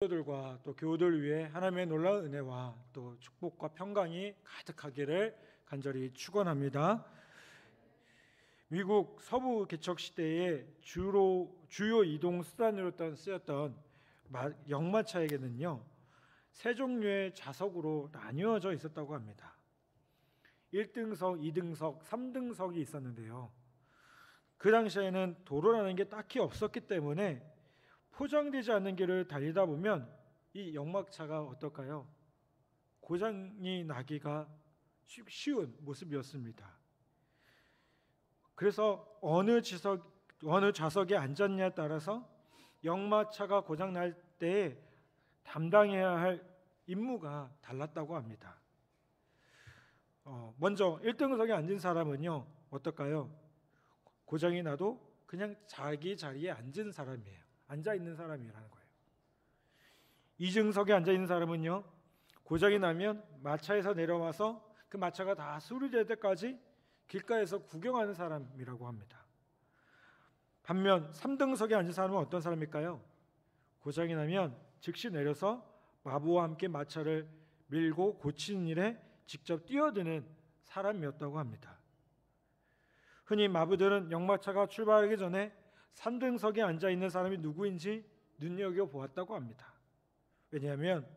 성도들과 또 교우들 위해 하나님의 놀라운 은혜와 또 축복과 평강이 가득하기를 간절히 축원합니다. 미국 서부 개척 시대에 주요 이동 수단으로 쓰였던 역마차에게는요, 세 종류의 좌석으로 나뉘어져 있었다고 합니다. 1등석, 2등석, 3등석이 있었는데요, 그 당시에는 도로라는 게 딱히 없었기 때문에 포장되지 않는 길을 달리다 보면 이 역마차가 어떨까요? 고장이 나기가 쉬운 모습이었습니다. 그래서 어느 좌석에 앉았냐에 따라서 역마차가 고장 날 때에 담당해야 할 임무가 달랐다고 합니다. 먼저 1등석에 앉은 사람은요, 어떨까요? 고장이 나도 그냥 자기 자리에 앉은 사람이에요. 앉아 있는 사람이라는 거예요. 2등석에 앉아 있는 사람은요, 고장이 나면 마차에서 내려와서 그 마차가 다 수리될 때까지 길가에서 구경하는 사람이라고 합니다. 반면 3등석에 앉은 사람은 어떤 사람일까요? 고장이 나면 즉시 내려서 마부와 함께 마차를 밀고 고치는 일에 직접 뛰어드는 사람이었다고 합니다. 흔히 마부들은 역마차가 출발하기 전에 3등석에 앉아 있는 사람이 누구인지 눈여겨보았다고 합니다. 왜냐하면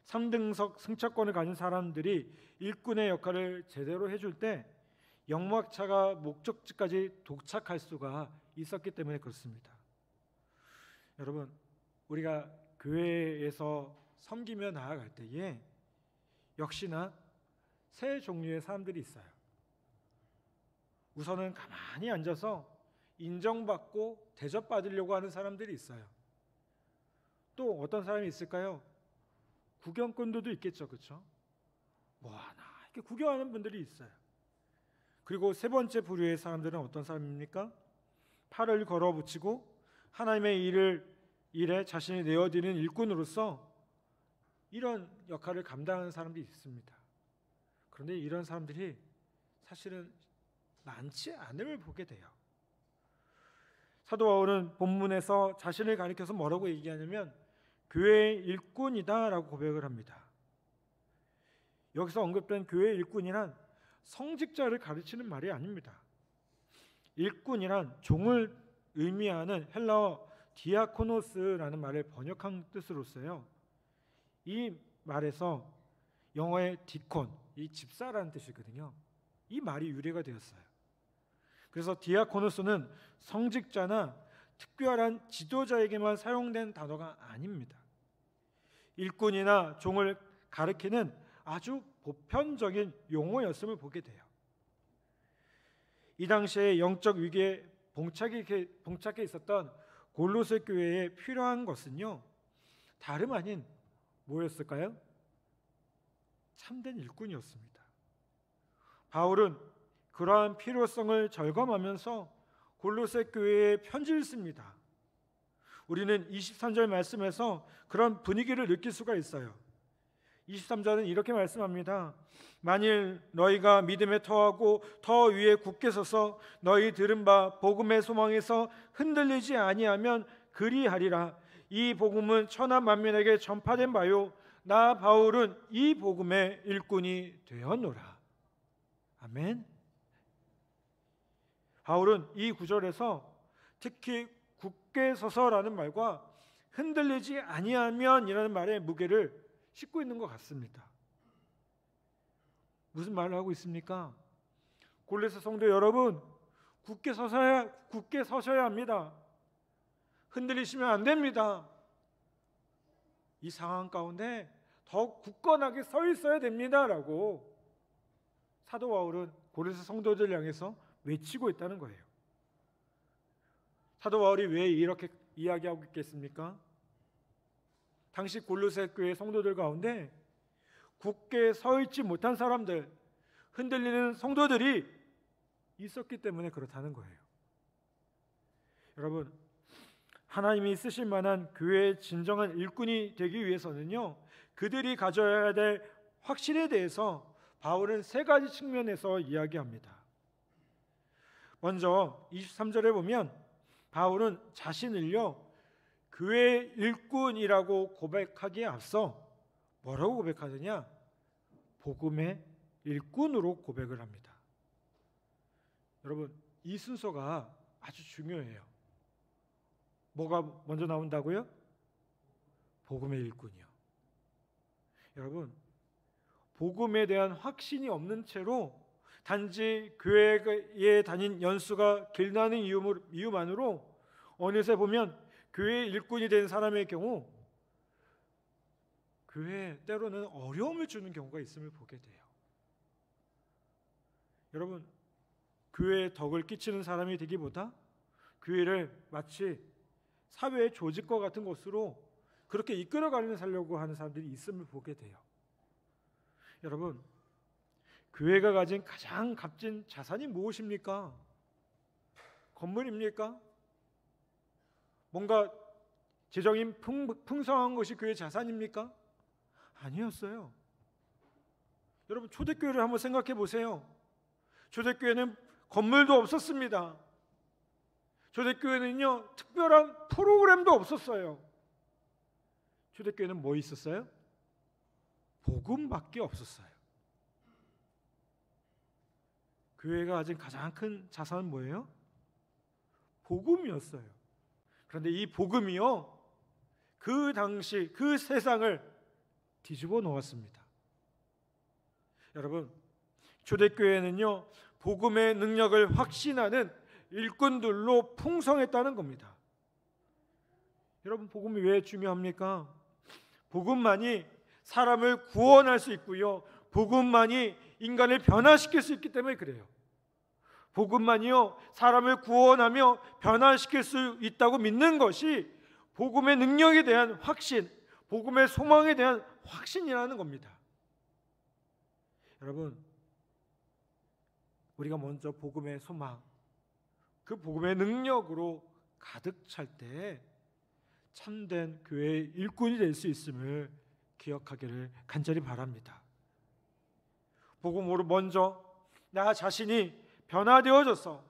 3등석 승차권을 가진 사람들이 일꾼의 역할을 제대로 해줄 때 역마차가 목적지까지 도착할 수가 있었기 때문에 그렇습니다. 여러분, 우리가 교회에서 섬기며 나아갈 때에 역시나 세 종류의 사람들이 있어요. 우선은 가만히 앉아서 인정받고 대접받으려고 하는 사람들이 있어요. 또 어떤 사람이 있을까요? 구경꾼들도 있겠죠, 그렇죠? 뭐 하나 이렇게 구경하는 분들이 있어요. 그리고 세 번째 부류의 사람들은 어떤 사람입니까? 팔을 걸어붙이고 하나님의 일에 자신이 내어드리는 일꾼으로서 이런 역할을 감당하는 사람들이 있습니다. 그런데 이런 사람들이 사실은 많지 않음을 보게 돼요. 사도 바울은 본문에서 자신을 가리켜서 뭐라고 얘기하냐면 교회의 일꾼이다라고 고백을 합니다. 여기서 언급된 교회의 일꾼이란 성직자를 가르치는 말이 아닙니다. 일꾼이란 종을 의미하는 헬라어 디아코노스라는 말을 번역한 뜻으로서요, 이 말에서 영어의 디콘, 이 집사라는 뜻이거든요. 이 말이 유래가 되었어요. 그래서 디아코노스는 성직자나 특별한 지도자에게만 사용된 단어가 아닙니다. 일꾼이나 종을 가리키는 아주 보편적인 용어였음을 보게 돼요. 이 당시에 영적 위기에 봉착해 있었던 골로새 교회에 필요한 것은요, 다름 아닌 뭐였을까요? 참된 일꾼이었습니다. 바울은 그러한 필요성을 절감하면서 골로새 교회에 편지를 씁니다. 우리는 23절 말씀에서 그런 분위기를 느낄 수가 있어요. 23절은 이렇게 말씀합니다. 만일 너희가 믿음에 터하고 터 위에 굳게 서서 너희 들은 바 복음의 소망에서 흔들리지 아니하면 그리하리라. 이 복음은 천하 만민에게 전파된 바요 나 바울은 이 복음의 일꾼이 되었노라. 아멘. 바울은 이 구절에서 특히 굳게 서서라는 말과 흔들리지 아니하면이라는 말의 무게를 싣고 있는 것 같습니다. 무슨 말을 하고 있습니까? 골로새 성도 여러분, 굳게 서셔야 합니다. 흔들리시면 안 됩니다. 이 상황 가운데 더 굳건하게 서 있어야 됩니다라고 사도 바울은 골로새 성도들을 향해서 외치고 있다는 거예요. 사도 바울이 왜 이렇게 이야기하고 있겠습니까? 당시 골로새 교회 성도들 가운데 굳게 서 있지 못한 사람들, 흔들리는 성도들이 있었기 때문에 그렇다는 거예요. 여러분, 하나님이 쓰실 만한 교회의 진정한 일꾼이 되기 위해서는요, 그들이 가져야 될 확신에 대해서 바울은 세 가지 측면에서 이야기합니다. 먼저 23절에 보면 바울은 자신을요, 교회 일꾼이라고 고백하기에 앞서 뭐라고 고백하느냐? 복음의 일꾼으로 고백을 합니다. 여러분, 이 순서가 아주 중요해요. 뭐가 먼저 나온다고요? 복음의 일꾼이요. 여러분, 복음에 대한 확신이 없는 채로 단지 교회에 다닌 연수가 길다는 이유만으로 어느새 보면 교회 일꾼이 된 사람의 경우 교회에 때로는 어려움을 주는 경우가 있음을 보게 돼요. 여러분, 교회에 덕을 끼치는 사람이 되기보다 교회를 마치 사회의 조직과 같은 것으로 그렇게 이끌어가려고 살려고 하는 사람들이 있음을 보게 돼요. 여러분, 교회가 가진 가장 값진 자산이 무엇입니까? 건물입니까? 뭔가 재정이 풍성한 것이 교회의 자산입니까? 아니었어요. 여러분, 초대교회를 한번 생각해 보세요. 초대교회는 건물도 없었습니다. 초대교회는요, 특별한 프로그램도 없었어요. 초대교회는 뭐 있었어요? 복음밖에 없었어요. 교회가 가진 가장 큰 자산은 뭐예요? 복음이었어요. 그런데 이 복음이요, 그 당시 그 세상을 뒤집어 놓았습니다. 여러분, 초대교회는요, 복음의 능력을 확신하는 일꾼들로 풍성했다는 겁니다. 여러분, 복음이 왜 중요합니까? 복음만이 사람을 구원할 수 있고요, 복음만이 인간을 변화시킬 수 있기 때문에 그래요. 복음만이요, 사람을 구원하며 변화시킬 수 있다고 믿는 것이 복음의 능력에 대한 확신, 복음의 소망에 대한 확신이라는 겁니다. 여러분, 우리가 먼저 복음의 소망, 그 복음의 능력으로 가득 찰 때 참된 교회의 일꾼이 될 수 있음을 기억하기를 간절히 바랍니다. 복음으로 먼저 나 자신이 변화되어져서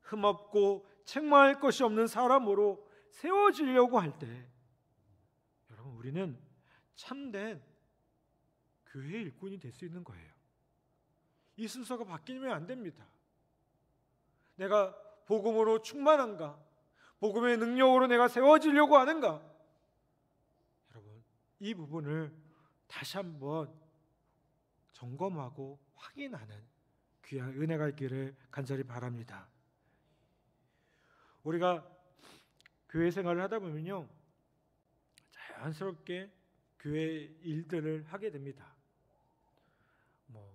흠없고 책망할 것이 없는 사람으로 세워지려고 할 때, 여러분, 우리는 참된 교회의 일꾼이 될 수 있는 거예요. 이 순서가 바뀌면 안 됩니다. 내가 복음으로 충만한가? 복음의 능력으로 내가 세워지려고 하는가? 여러분, 이 부분을 다시 한번 점검하고 확인하는 귀한 은혜가 있기를 간절히 바랍니다. 우리가 교회 생활을 하다 보면요, 자연스럽게 교회 일들을 하게 됩니다.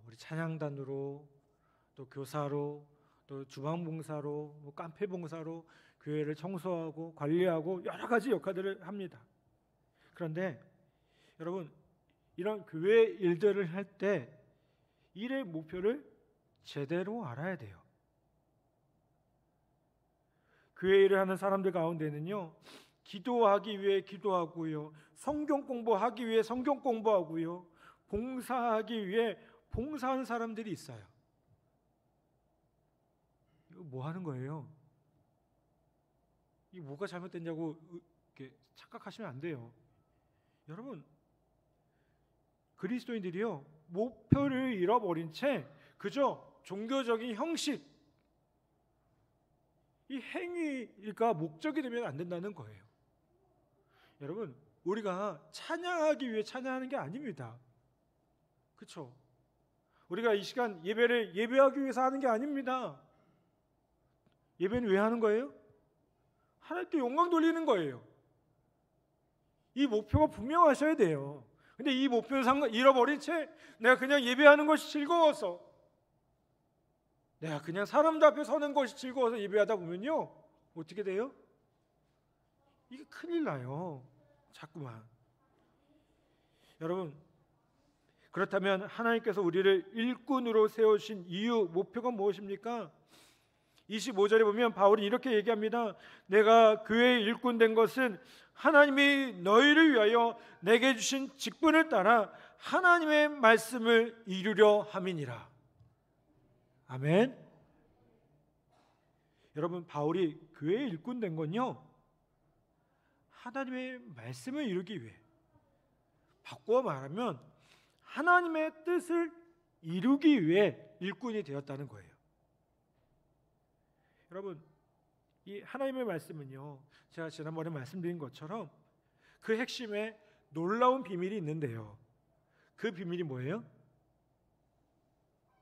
우리 찬양단으로, 또 교사로, 또 주방봉사로, 깡패봉사로 교회를 청소하고 관리하고 여러 가지 역할들을 합니다. 그런데 여러분, 이런 교회 일들을 할 때 일의 목표를 제대로 알아야 돼요. 교회 일을 하는 사람들 가운데는요, 기도하기 위해 기도하고요, 성경 공부하기 위해 성경 공부하고요, 봉사하기 위해 봉사하는 사람들이 있어요. 이거 뭐 하는 거예요? 이 뭐가 잘못됐냐고 이렇게 착각하시면 안 돼요. 여러분, 그리스도인들이요, 목표를 잃어버린 채 그저 종교적인 형식, 이 행위가 목적이 되면 안 된다는 거예요. 여러분, 우리가 찬양하기 위해 찬양하는 게 아닙니다. 그렇죠? 우리가 이 시간 예배를 예배하기 위해서 하는 게 아닙니다. 예배는 왜 하는 거예요? 하나님께 영광 돌리는 거예요. 이 목표가 분명하셔야 돼요. 근데 이 목표를 잃어버린 채 내가 그냥 예배하는 것이 즐거워서, 내가 그냥 사람들 앞에 서는 것이 즐거워서 예배하다 보면요, 어떻게 돼요? 이게 큰일 나요. 자꾸만. 여러분, 그렇다면 하나님께서 우리를 일꾼으로 세우신 이유, 목표가 무엇입니까? 25절에 보면 바울이 이렇게 얘기합니다. 내가 교회의 일꾼 된 것은 하나님이 너희를 위하여 내게 주신 직분을 따라 하나님의 말씀을 이루려 함이니라. 아멘. 여러분, 바울이 교회의 일꾼 된 건요, 하나님의 말씀을 이루기 위해, 바꾸어 말하면 하나님의 뜻을 이루기 위해 일꾼이 되었다는 거예요. 여러분, 이 하나님의 말씀은요, 제가 지난번에 말씀드린 것처럼 그 핵심에 놀라운 비밀이 있는데요. 그 비밀이 뭐예요?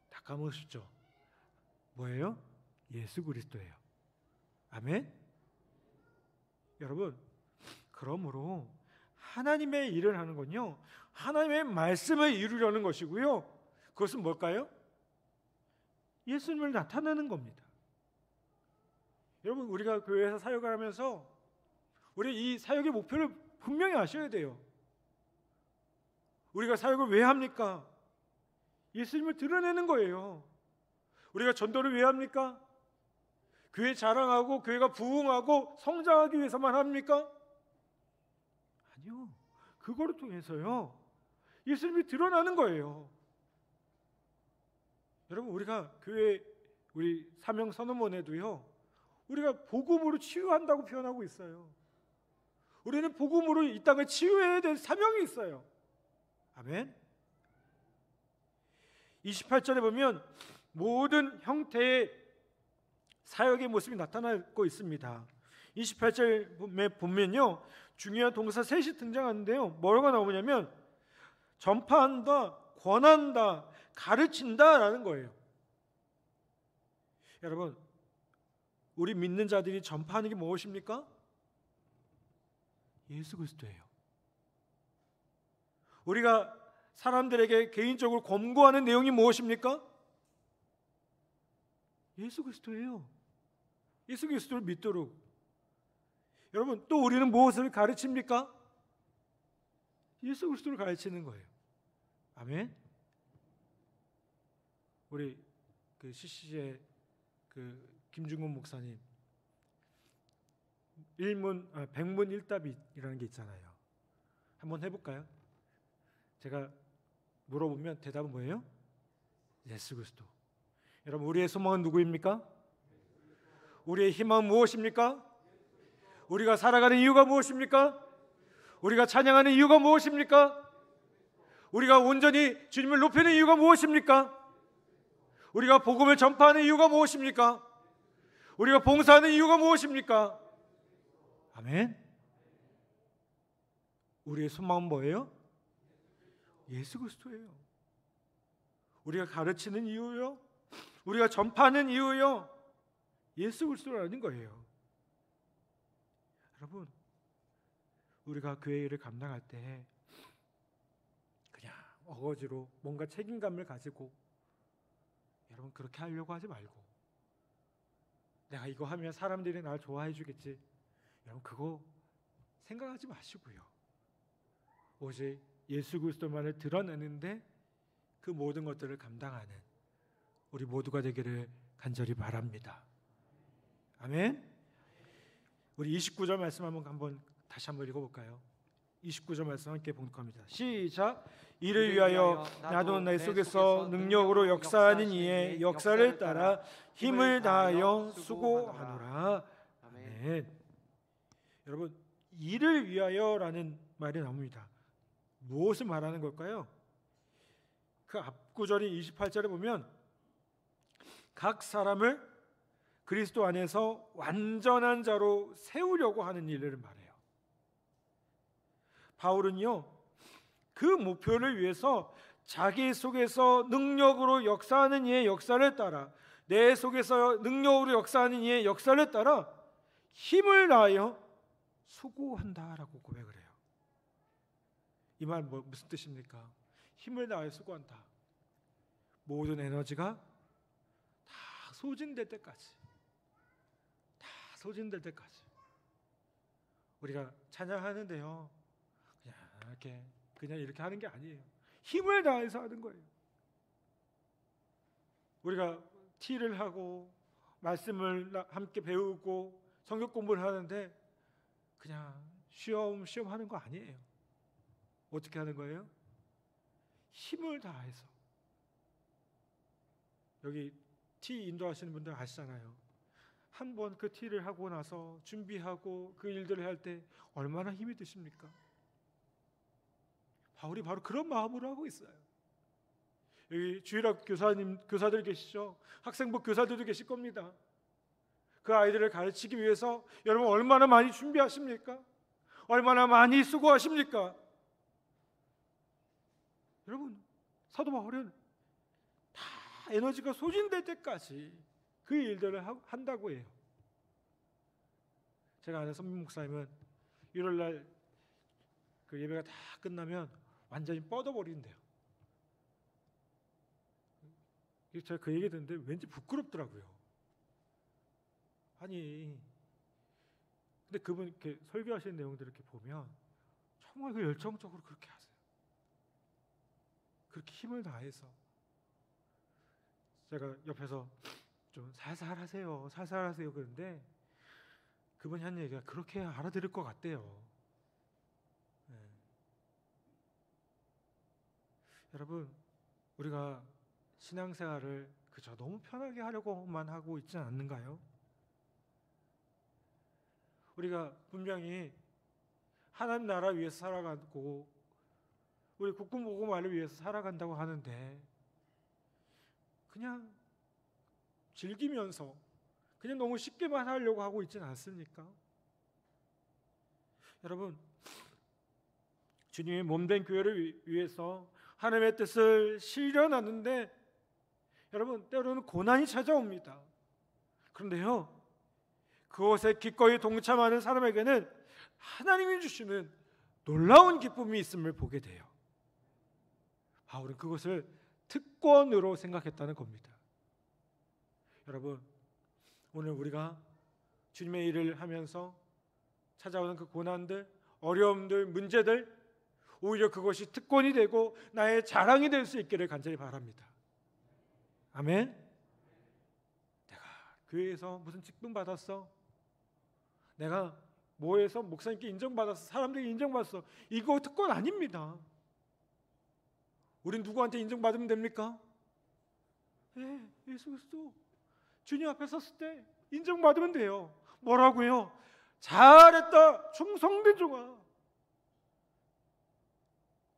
다 까먹으셨죠? 뭐예요? 예수 그리스도예요. 아멘? 여러분, 그러므로 하나님의 일을 하는 건요, 하나님의 말씀을 이루려는 것이고요. 그것은 뭘까요? 예수님을 나타내는 겁니다. 여러분, 우리가 교회에서 사역을 하면서 우리 이 사역의 목표를 분명히 아셔야 돼요. 우리가 사역을 왜 합니까? 예수님을 드러내는 거예요. 우리가 전도를 왜 합니까? 교회 자랑하고 교회가 부흥하고 성장하기 위해서만 합니까? 아니요. 그거를 통해서요, 예수님이 드러나는 거예요. 여러분, 우리가 교회 우리 사명 선언문에도요, 우리가 복음으로 치유한다고 표현하고 있어요. 우리는 복음으로 이 땅을 치유해야 될 사명이 있어요. 아멘. 28절에 보면 모든 형태의 사역의 모습이 나타나고 있습니다. 28절에 보면요, 중요한 동사 셋이 등장하는데요. 뭐가 나오냐면 전파한다, 권한다, 가르친다라는 거예요. 여러분, 우리 믿는 자들이 전파하는 게 무엇입니까? 예수 그리스도예요. 우리가 사람들에게 개인적으로 권고하는 내용이 무엇입니까? 예수 그리스도예요. 예수 그리스도를 믿도록. 여러분, 또 우리는 무엇을 가르칩니까? 예수 그리스도를 가르치는 거예요. 아멘. 우리 그 CC의 그 김중근 목사님 백문 일답이라는 게 있잖아요. 한번 해볼까요? 제가 물어보면 대답은 뭐예요? 예수 그리스도. 여러분, 우리의 소망은 누구입니까? 우리의 희망은 무엇입니까? 우리가 살아가는 이유가 무엇입니까? 우리가 찬양하는 이유가 무엇입니까? 우리가 온전히 주님을 높이는 이유가 무엇입니까? 우리가 복음을 전파하는 이유가 무엇입니까? 우리가 봉사하는 이유가 무엇입니까? 아멘. 우리의 소망은 뭐예요? 예수 그리스도예요. 우리가 가르치는 이유요, 우리가 전파하는 이유요, 예수 그리스도라는 거예요. 여러분, 우리가 교회 일을 감당할 때 그냥 어거지로 뭔가 책임감을 가지고, 여러분, 그렇게 하려고 하지 말고, 내가 이거 하면 사람들이 날 좋아해 주겠지, 여러분, 그거 생각하지 마시고요. 오직 예수 그리스도만을 드러내는데 그 모든 것들을 감당하는 우리 모두가 되기를 간절히 바랍니다. 아멘. 우리 29절 말씀 한번 다시 한번 읽어볼까요? 29절 말씀 함께 봉독합니다. 시작. 이를 위하여 나도 내 속에서 능력으로 역사하는 이의 역사를 따라 힘을 다하여 수고하노라. 아멘. 여러분, 이를 위하여라는 말이 나옵니다. 무엇을 말하는 걸까요? 그 앞구절인 28절에 보면 각 사람을 그리스도 안에서 완전한 자로 세우려고 하는 일을 말해요. 바울은요, 그 목표를 위해서 자기 속에서 능력으로 역사하는 이의 역사를 따라, 내 속에서 능력으로 역사하는 이의 역사를 따라 힘을 다하여 수고한다라고 고백을 해요. 이 말 무슨 뜻입니까? 힘을 다하여 수고한다. 모든 에너지가 다 소진될 때까지, 우리가 찬양하는데요, 그냥 이렇게 하는 게 아니에요. 힘을 다해서 하는 거예요. 우리가 티를 하고 말씀을 함께 배우고 성경 공부를 하는데 그냥 쉬엄 하는 거 아니에요. 어떻게 하는 거예요? 힘을 다해서. 여기 티 인도하시는 분들 아시잖아요. 한번 그 티를 하고 나서 준비하고 그 일들을 할 때 얼마나 힘이 드십니까? 바울이 바로 그런 마음으로 하고 있어요. 여기 주일학 교사들 계시죠? 학생부 교사들도 계실 겁니다. 그 아이들을 가르치기 위해서 여러분 얼마나 많이 준비하십니까? 얼마나 많이 수고하십니까? 여러분, 사도 바울은 다 에너지가 소진될 때까지 그 일들을 한다고 해요. 제가 아는 선임 목사님은 1월 날 그 예배가 다 끝나면 완전히 뻗어버린대요. 제가 그 얘기 듣는데 왠지 부끄럽더라고요. 아니, 근데 그분 이렇게 설교하시는 내용들 이렇게 보면 정말 그 열정적으로 그렇게 하세요. 그렇게 힘을 다해서. 제가 옆에서 좀 살살 하세요, 살살 하세요 그런데 그분이 한 얘기가 그렇게 알아들을 것 같대요. 네. 여러분, 우리가 신앙생활을 그저 너무 편하게 하려고만 하고 있지 않는가요? 우리가 분명히 하나님 나라 위해서 살아가고 우리 국군복음화를 위해서 살아간다고 하는데 그냥 즐기면서 그냥 너무 쉽게만 하려고 하고 있지는 않습니까? 여러분, 주님의 몸된 교회를 위해서 하나님의 뜻을 실현하는데 여러분 때로는 고난이 찾아옵니다. 그런데요, 그것에 기꺼이 동참하는 사람에게는 하나님이 주시는 놀라운 기쁨이 있음을 보게 돼요. 바울은 그것을 특권으로 생각했다는 겁니다. 여러분, 오늘 우리가 주님의 일을 하면서 찾아오는 그 고난들, 어려움들, 문제들, 오히려 그것이 특권이 되고 나의 자랑이 될 수 있기를 간절히 바랍니다. 아멘. 내가 교회에서 무슨 직분 받았어? 내가 뭐해서 목사님께 인정받았어? 사람들이 인정받았어? 이거 특권 아닙니다. 우린 누구한테 인정받으면 됩니까? 예수 그리스도 주님 앞에 섰을 때 인정받으면 돼요. 뭐라고요? 잘했다, 충성된 종아.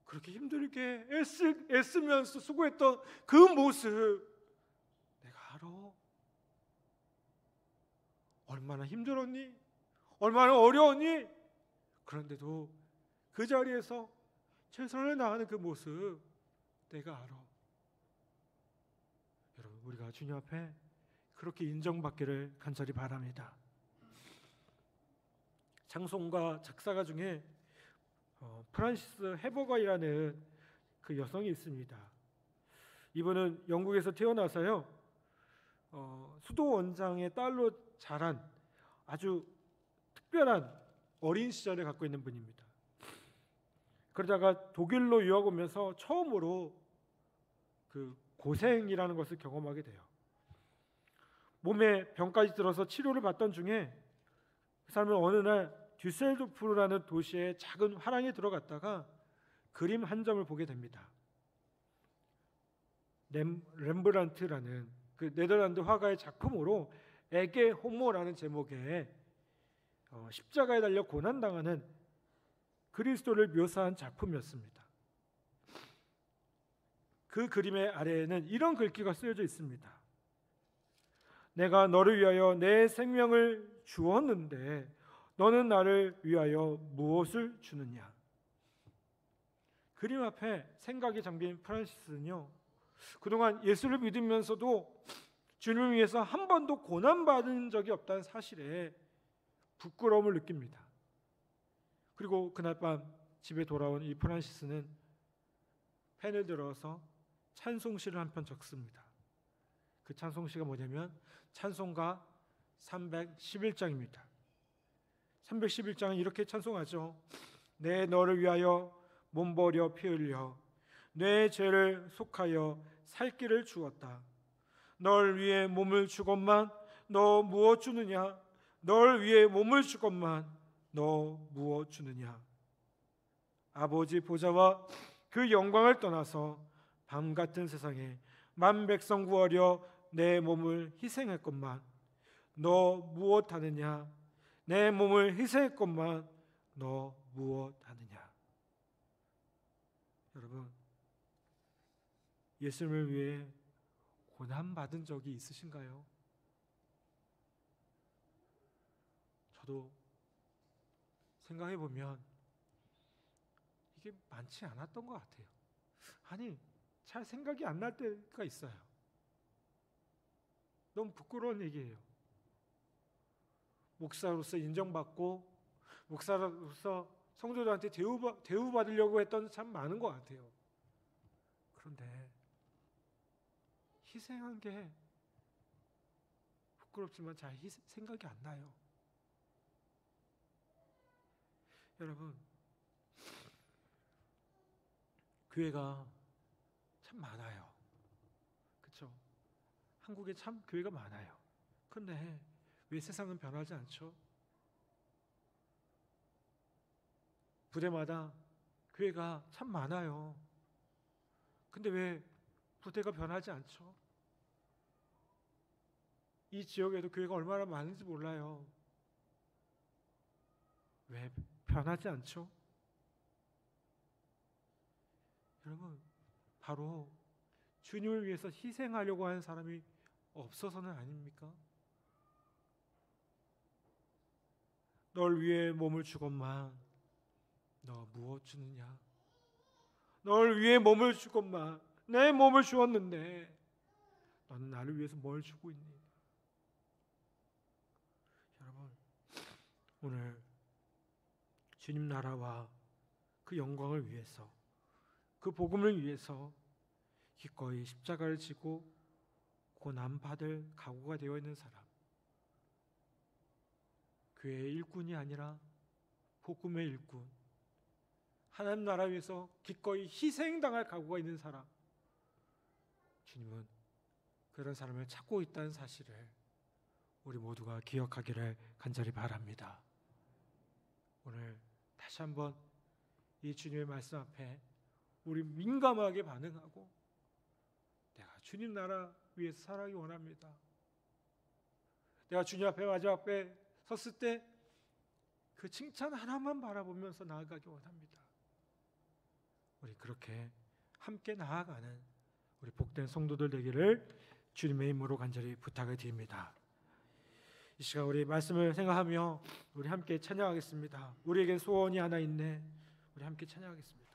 그렇게 힘들게 애쓰면서 수고했던 그 모습 내가 알아. 얼마나 힘들었니? 얼마나 어려웠니? 그런데도 그 자리에서 최선을 다하는 그 모습 내가 알아. 여러분, 우리가 주님 앞에 그렇게 인정받기를 간절히 바랍니다. 찬송가 작사가 중에 프란시스 해버가이라는 그 여성이 있습니다. 이분은 영국에서 태어나서요, 수도 원장의 딸로 자란 아주 특별한 어린 시절을 갖고 있는 분입니다. 그러다가 독일로 유학 오면서 처음으로 그 고생이라는 것을 경험하게 돼요. 몸에 병까지 들어서 치료를 받던 중에 그 사람은 어느 날 듀셀도르프라는 도시의 작은 화랑에 들어갔다가 그림 한 점을 보게 됩니다. 렘브란트라는 그 네덜란드 화가의 작품으로 에게 호모라는 제목의 십자가에 달려 고난당하는 그리스도를 묘사한 작품이었습니다. 그 그림의 아래에는 이런 글귀가 쓰여져 있습니다. 내가 너를 위하여 내 생명을 주었는데 너는 나를 위하여 무엇을 주느냐. 그림 앞에 생각이 잠긴 프란시스는요, 그동안 예수를 믿으면서도 주님을 위해서 한 번도 고난받은 적이 없다는 사실에 부끄러움을 느낍니다. 그리고 그날 밤 집에 돌아온 이 프란시스는 펜을 들어서 찬송시를 한 편 적습니다. 그 찬송시가 뭐냐면 찬송가 311장입니다. 311장은 이렇게 찬송하죠. 내 너를 위하여 몸버려 피 흘려 내 죄를 속하여 살 길을 주었다. 널 위해 몸을 주건만 너 무엇 주느냐. 널 위해 몸을 주건만 너 무엇 주느냐. 아버지 보좌와 그 영광을 떠나서 밤 같은 세상에 만 백성 구하려 내 몸을 희생했건만 너 무엇하느냐? 내 몸을 희생했건만 너 무엇하느냐? 여러분, 예수님을 위해 고난받은 적이 있으신가요? 저도 생각해보면 이게 많지 않았던 것 같아요. 아니, 잘 생각이 안 날 때가 있어요. 너무 부끄러운 얘기예요. 목사로서 인정받고 목사로서 성도들한테 대우받으려고 했던 참 많은 것 같아요. 그런데 희생한 게 부끄럽지만 잘 생각이 안 나요. 여러분, 교회가 참 많아요. 그렇죠? 한국에 참 교회가 많아요. 그런데 왜 세상은 변하지 않죠? 부대마다 교회가 참 많아요. 근데 왜 부대가 변하지 않죠? 이 지역에도 교회가 얼마나 많은지 몰라요. 왜 변하지 않죠? 여러분, 바로 주님을 위해서 희생하려고 하는 사람이 없어서는 아닙니까? 널 위해 몸을 주건만 너 무엇 주느냐? 널 위해 몸을 주건만 내 몸을 주었는데 너는 나를 위해서 뭘 주고 있니? 여러분, 오늘 주님 나라와 그 영광을 위해서, 그 복음을 위해서 기꺼이 십자가를 지고 고난 받을 각오가 되어 있는 사람, 교회의 일꾼이 아니라 복음의 일꾼, 하나님 나라 위해서 기꺼이 희생당할 각오가 있는 사람, 주님은 그런 사람을 찾고 있다는 사실을 우리 모두가 기억하기를 간절히 바랍니다. 오늘 다시 한번 이 주님의 말씀 앞에 우리 민감하게 반응하고 내가 주님 나라 위해서 살아가기 원합니다. 내가 주님 앞에 마지막 앞에 섰을 때 그 칭찬 하나만 바라보면서 나아가기 원합니다. 우리 그렇게 함께 나아가는 우리 복된 성도들 되기를 주님의 이름으로 간절히 부탁을 드립니다. 이 시간 우리 말씀을 생각하며 우리 함께 찬양하겠습니다. 우리에게 소원이 하나 있네. 우리 함께 찬양하겠습니다.